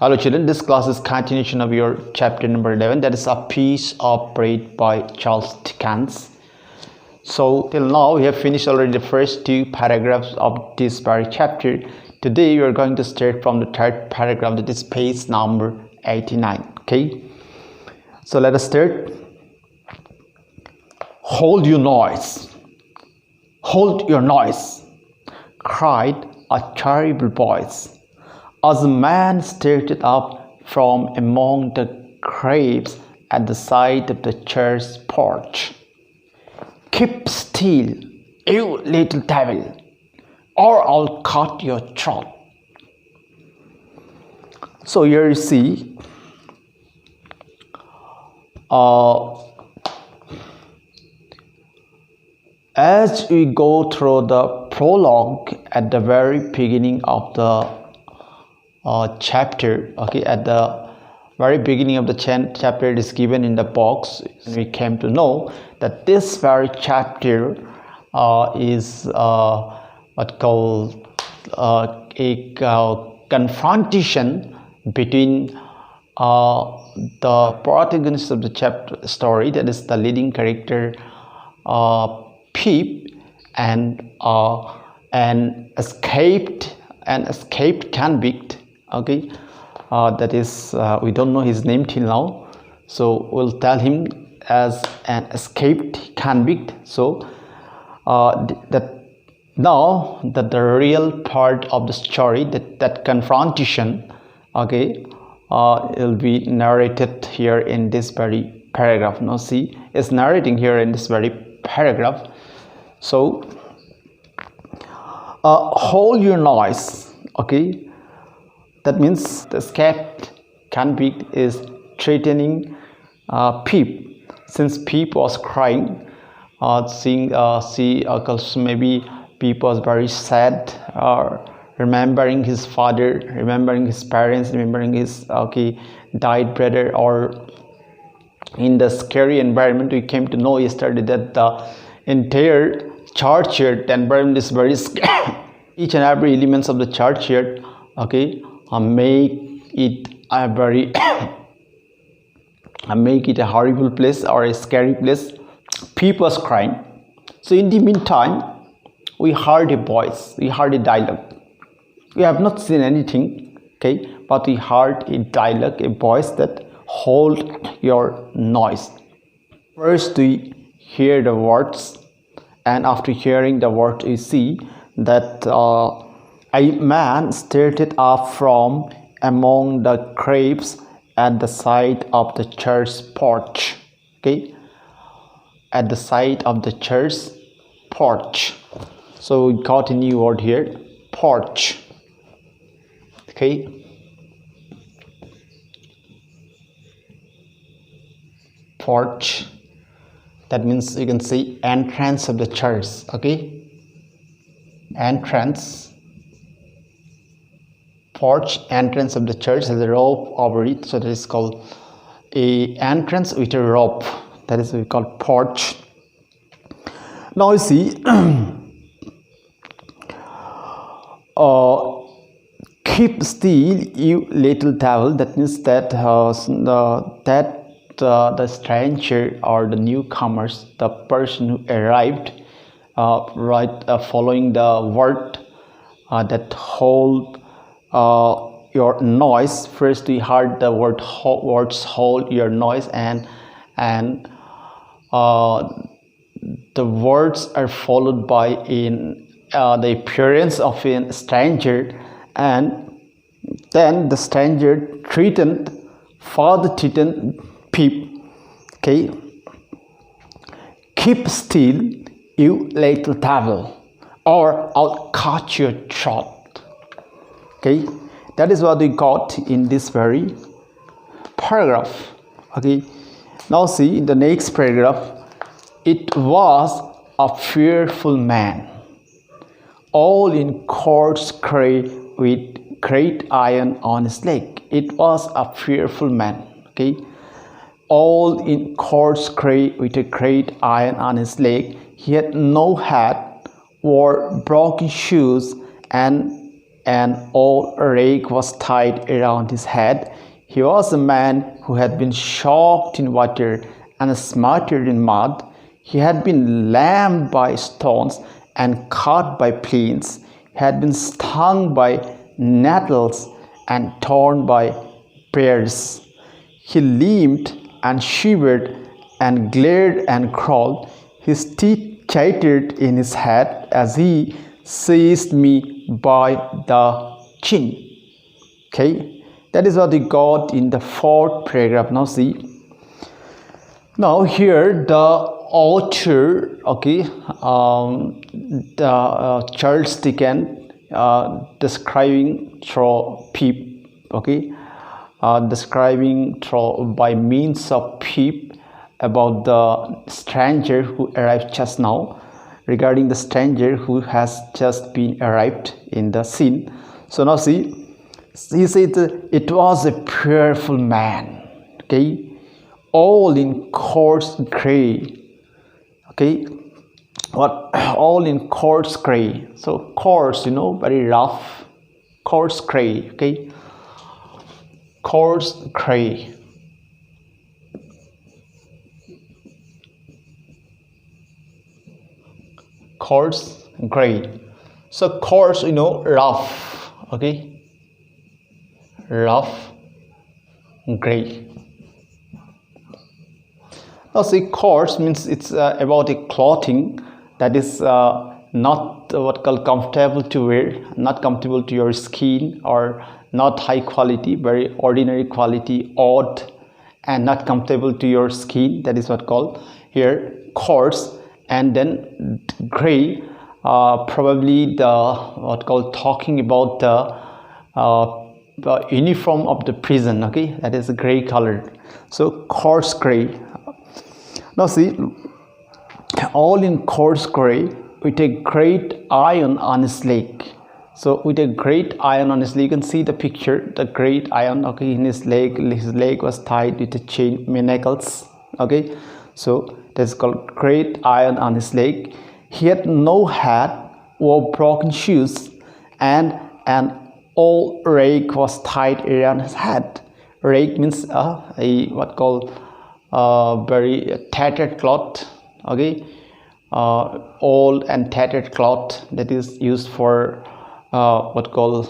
Hello children, this class is continuation of your chapter number 11, that is A Piece of Bread by Charles Dickens. So till now we have finished already the first two paragraphs of this very chapter. Today we are going to start from the third paragraph, that is page number 89. Okay, so let us start. Hold your noise, cried a terrible voice, as a man started up from among the graves at the side of the church porch. Keep still, you little devil, or I'll cut your throat. So here you see, as we go through the prologue at the very beginning of the chapter, okay, at the very beginning of the chapter it is given in the box. We came to know that this very chapter is what called a confrontation between the protagonist of the chapter story, that is the leading character Pip, and an escaped convict. Okay, that is we don't know his name till now, so we'll tell him as an escaped convict. So that now that the real part of the story, that confrontation, okay, will be narrated here in this very paragraph. Now see, it's narrating here in this very paragraph. So hold your noise, okay. That means the escaped convict is threatening Pip, since Pip was crying, maybe Pip was very sad, remembering his father, remembering his parents, remembering his died brother, or in the scary environment. We came to know yesterday that the entire churchyard environment is very scary. Each and every elements of the churchyard, okay, make it a very make it a horrible place or a scary place. People was crying. So in the meantime, we heard a voice, we heard a dialogue. We have not seen anything, okay, but we heard a dialogue, a voice that hold your noise. First we hear the words, and after hearing the words we see that a man started up from among the graves at the side of the church porch. Okay, at the side of the church porch. So we got a new word here, porch. Okay, porch. That means you can see entrance of the church. Okay, entrance, porch, entrance of the church has a rope over it, so that is called a entrance with a rope. That is what we call porch. Now you see, keep still, you little devil. That means that the stranger or the newcomers, the person who arrived, following the word that hold your noise. First we heard the words hold your noise, and the words are followed by the appearance of a stranger, and then the stranger further threatened Pip. Okay, keep still, you little devil, or I'll cut your throat. Okay, that is what we got in this very paragraph. Okay, now see in the next paragraph, it was a fearful man, all in coarse gray with great iron on his leg. It was a fearful man. Okay, all in coarse gray with a great iron on his leg. He had no hat, wore broken shoes, and an old rake was tied around his head. He was a man who had been soaked in water and smarted in mud. He had been lamed by stones and cut by fleas. He had been stung by nettles and torn by briars. He limped and shivered and glared and crawled. His teeth chattered in his head as he seized me by the chin. Okay, that is what we got in the fourth paragraph. Now see, now here the author, okay, Charles Dickens, describing through Pip, okay, describing through by means of Pip about the stranger who arrived just now, regarding the stranger who has just been arrived in the scene. So now see, he said it was a prayerful man, okay, all in coarse gray, okay, what, all in coarse gray. So coarse, you know, very rough, coarse gray, okay, coarse gray. Coarse gray. So coarse, you know, rough, okay, rough gray. Now see, coarse means it's about a clothing that is not what called comfortable to wear, not comfortable to your skin, or not high quality, very ordinary quality, odd, and not comfortable to your skin. That is what called here coarse. And then gray, probably the what called talking about the uniform of the prison, okay, that is gray colored. So coarse gray. Now see, all in coarse gray with a great iron on his leg. So with a great iron on his leg, you can see the picture, the great iron, okay, in his leg was tied with a chain manacles, okay. So that's called great iron on his leg. He had no hat, wore broken shoes, and an old rake was tied around his head. Rake means a what called very tattered cloth, okay, old and tattered cloth that is used for what called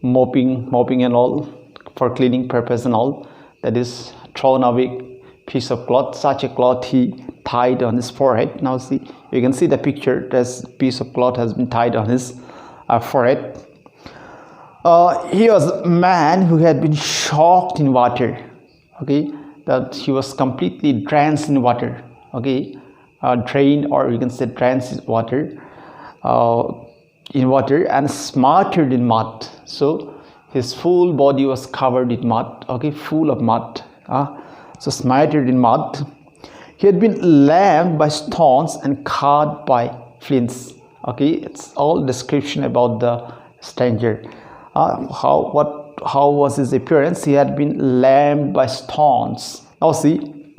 mopping and all, for cleaning purpose and all. That is thrown away piece of cloth. Such a cloth he tied on his forehead. Now see, you can see the picture. This piece of cloth has been tied on his forehead. He was a man who had been soaked in water, okay, that he was completely drenched in water, okay, drained, or you can say drenched in water and smarted in mud. So his full body was covered in mud, okay, full of mud, so smarted in mud. He had been lamed by stones and cut by flints, okay. It's all description about the stranger. How was his appearance? He had been lamed by stones. Now see,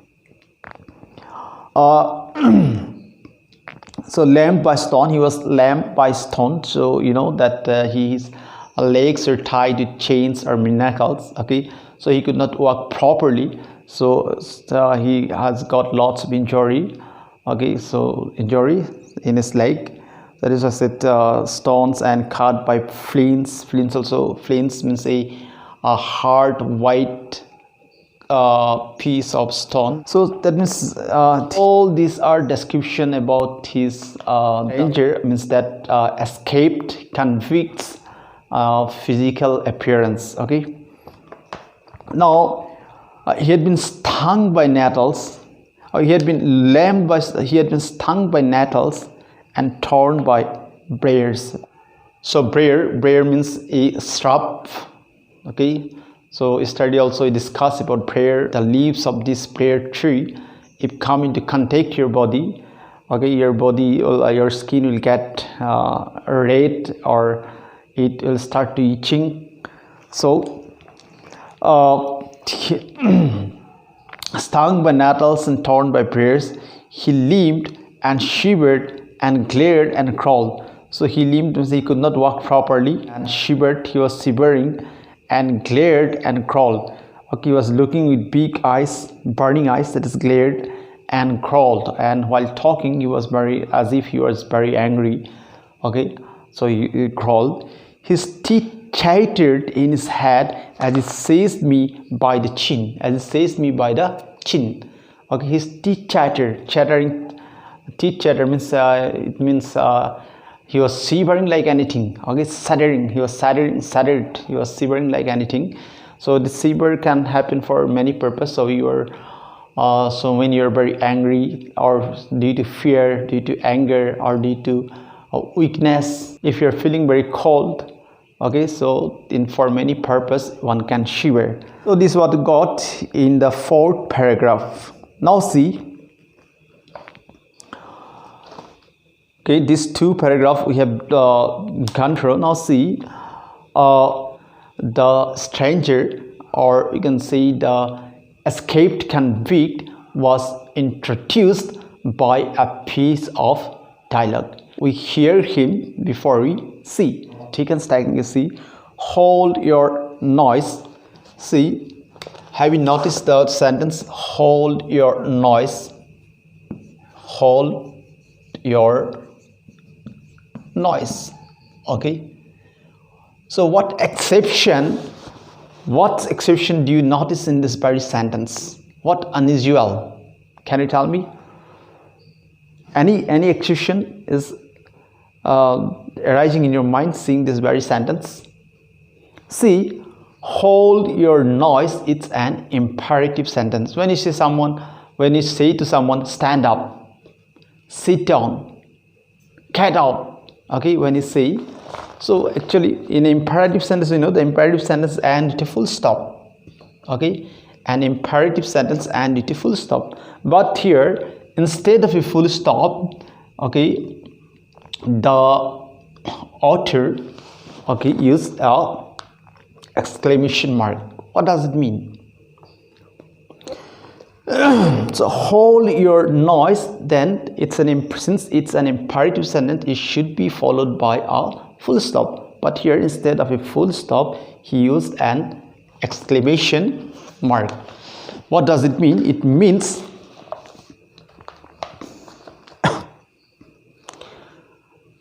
so lamed by stone, he was lamed by stone. So you know that his legs are tied with chains or manacles, okay, so he could not walk properly. So he has got lots of injury, okay, so injury in his leg. That is, I said, stones and cut by flints. Flints also, flints means a hard white piece of stone. So that means all these are description about his danger, means that escaped convicts physical appearance, okay. Now he had been stung by nettles, or he had been stung by nettles and torn by briars. So briar means a shrub, okay. So yesterday also we discussed about briar. The leaves of this briar tree, if come into contact your body, okay, your body or your skin will get red, or it will start to itching. So stung by nettles and torn by briars, he limped and shivered and glared and crawled. So he limped, means he could not walk properly, and shivered, he was shivering, and glared and crawled. Okay, he was looking with big eyes, burning eyes, that is glared and crawled. And while talking, he was very, as if he was very angry. Okay, so he crawled. His teeth chattered in his head as he seized me by the chin. As he seized me by the chin. Okay, his teeth chattering. Teeth chatter means it means he was shivering like anything. Okay, shuddering. He was shuddered. He was shivering like anything. So the shiver can happen for many purposes. So you are, so when you are very angry, or due to fear, due to anger, or due to weakness, if you are feeling very cold. Okay, so for many purpose one can shiver. So this is what we got in the 4th paragraph. Now see. Okay, these 2 paragraphs we have gone through. Now see, the stranger, or you can say the escaped convict, was introduced by a piece of dialogue. We hear him before we see. Dickens taking you see, hold your noise. See, have you noticed the sentence? Hold your noise. Hold your noise. Okay, so what exception do you notice in this very sentence? What unusual? Can you tell me? Any exception is arising in your mind seeing this very sentence? See, hold your noise, it's an imperative sentence. When you say to someone stand up, sit down, get out. Okay, when you say, so actually in imperative sentence, you know, the imperative sentence and a full stop. Okay, an imperative sentence and a full stop. But here, instead of a full stop, okay, the author, okay, used a exclamation mark. What does it mean? So hold your noise, then since it's an imperative sentence, it should be followed by a full stop. But here, instead of a full stop, he used an exclamation mark. What does it mean? It means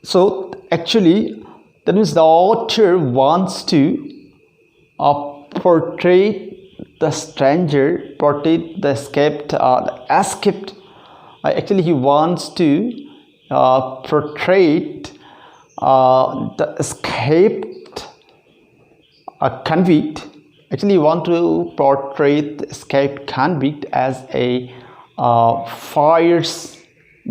so actually that means the author wants to portray the stranger, portray the escaped. Actually, he wants to portray the escaped convict. Actually, he wants to portray the escaped convict as a fierce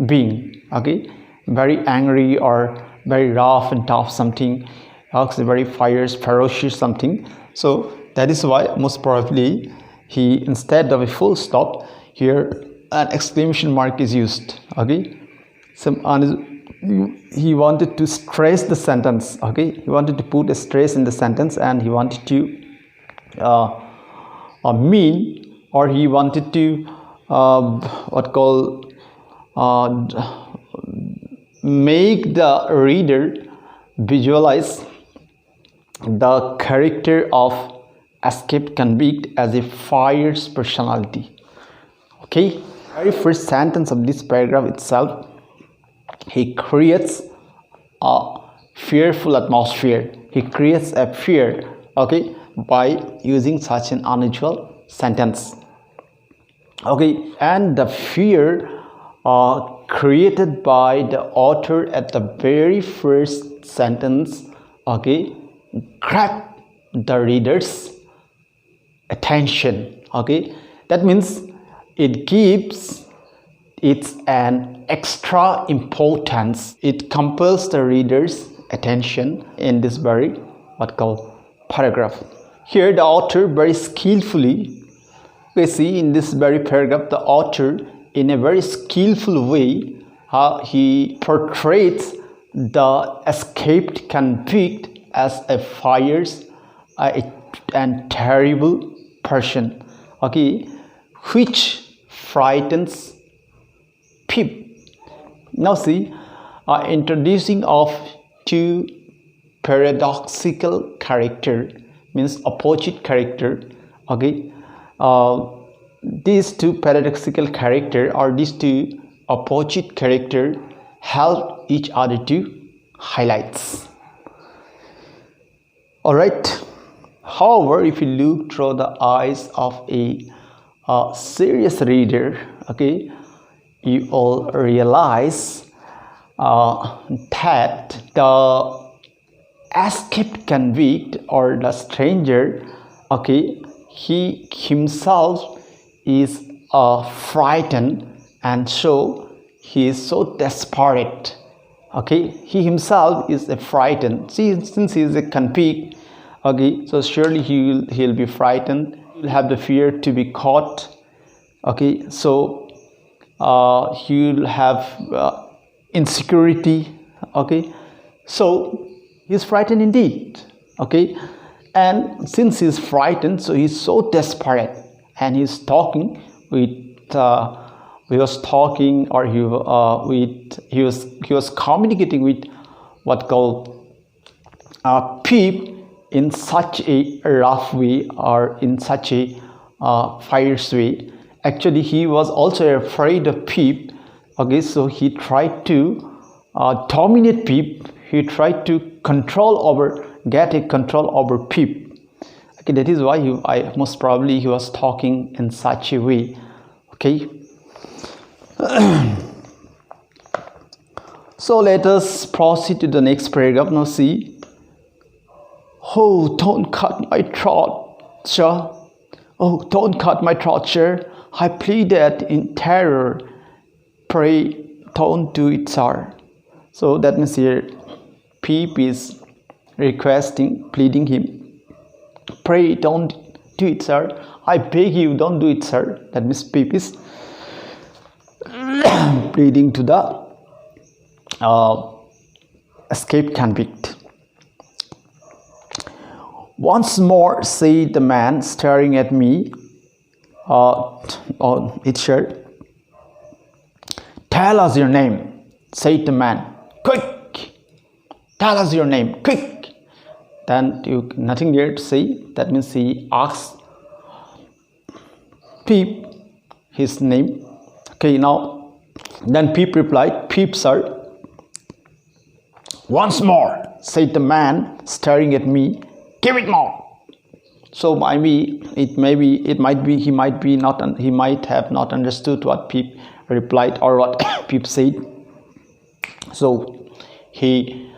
being. Okay, very angry or very rough and tough something. Very fierce, ferocious something. So that is why most probably he, instead of a full stop, here an exclamation mark is used. Okay, he wanted to stress the sentence. Okay, he wanted to put a stress in the sentence, and he wanted to mean, or he wanted to make the reader visualize the character of escaped convict as a fierce personality. Okay, very first sentence of this paragraph itself, he creates a fearful atmosphere. He creates a fear, okay, by using such an unusual sentence. Okay, and the fear created by the author at the very first sentence, okay, grab the reader's attention. Okay, that means it's an extra importance. It compels the reader's attention in this very paragraph. Here the author very skillfully, we see in this very paragraph, the author in a very skillful way he portrays the escaped convict as a fierce and terrible person, okay, which frightens people. Now see, introducing of two paradoxical character, means opposite character. Okay, these two paradoxical character or these two opposite character help each other to highlights. All right. However, if you look through the eyes of a serious reader, okay, you all realize that the escaped convict or the stranger, okay, he himself is frightened, and so he is so desperate. Okay, he himself is frightened. See, since he is a convict, okay, so surely he'll be frightened. He'll have the fear to be caught. Okay, so he'll have insecurity. Okay, so he's frightened indeed. Okay, and since he's frightened, so he's so desperate, and he's talking with he was talking, or he was communicating with what called Peep in such a rough way, or in such a fierce way. Actually, he was also afraid of Peep. Okay, so he tried to dominate Peep. He tried to get a control over Peep. Okay, that is why most probably he was talking in such a way. Okay. So let us proceed to the next paragraph. Now see. Oh, don't cut my throat, sir. Oh, don't cut my throat, sir. I pleaded in terror. Pray, don't do it, sir. So that means here, Peep is pleading him. Pray, don't do it, sir. I beg you, don't do it, sir. That means Peep is pleading to the escaped convict. Once more, said the man, staring at me on its shirt. Tell us your name, said the man. Quick! Tell us your name, quick! Then nothing there to say. That means he asks Peep his name. Okay, now, then Peep replied, Peep, sir. Once more, said the man, staring at me. Give it more. So he might have not understood what Peep replied or what Peep said. So he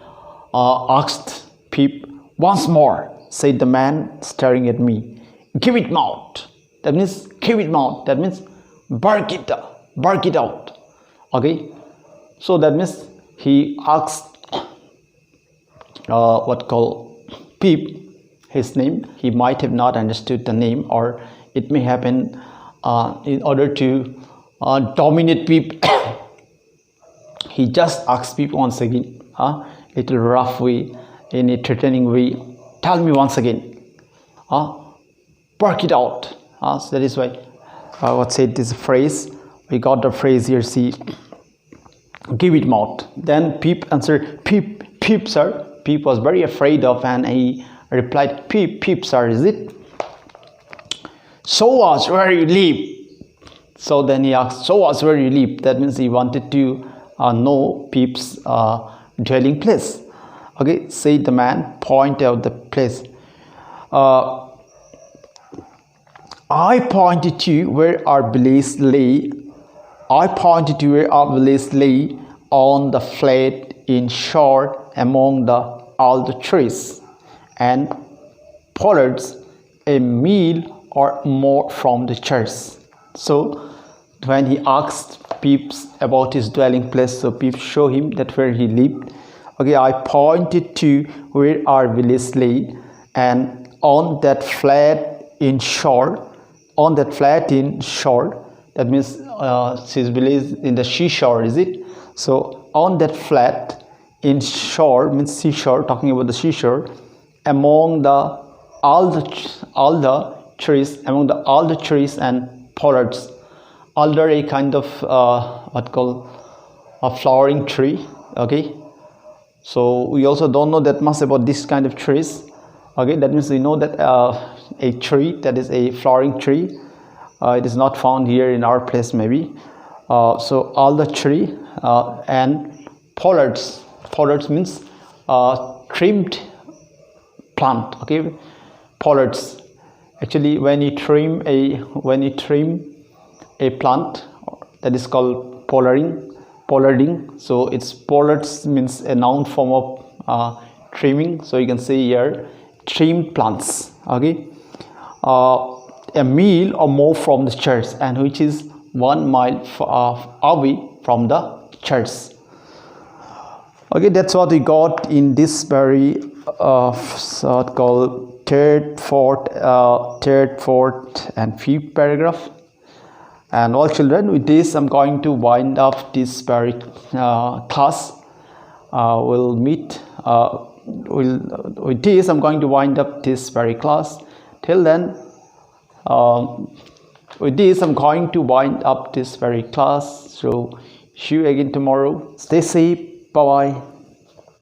asked Peep, once more, said the man, staring at me. Give it mouth. That means give it mouth. That means bark it out. Okay. So that means he asked Peep his name. He might have not understood the name, or it may happen in order to dominate Peep. He just asked Peep once again, little rough way, in a threatening way. Tell me once again. Bark it out. So that is why what said this phrase. We got the phrase here. See, give it mouth. Then Peep answered, Peep, sir. Peep was very afraid of, and he replied, Peep, sir, is it? Show us where you live. So then he asked, show us where you live. That means he wanted to know Peep's dwelling place. Okay, said the man, point out the place. I pointed to where our village lay. On the flat in shore among all the trees and pollards, a mile or more from the church. So when he asked Peep about his dwelling place, so Peep showed him that where he lived. Okay, I pointed to where our village lay, and on that flat in shore, that means his village in the seashore, is it? So on that flat in shore means seashore, talking about the seashore, among all the trees and pollards. Alder, a kind of a flowering tree. Okay, So we also don't know that much about this kind of trees. Okay, that means we know that a tree that is a flowering tree, it is not found here in our place maybe. So all the tree and pollards. Pollards means trimmed plant. Okay, pollards. Actually, when you trim a plant, that is called pollarding. So it's pollards means a noun form of trimming. So you can say here trimmed plants. Okay, a mile or more from the church, and which is 1 mile away from the church. Okay, that's what we got in this very called third, fourth, and fifth paragraph. And all children, with this I'm going to wind up this very class. We'll meet. With this I'm going to wind up this very class. Till then, with this I'm going to wind up this very class. So see you again tomorrow. Stay safe. Bye bye.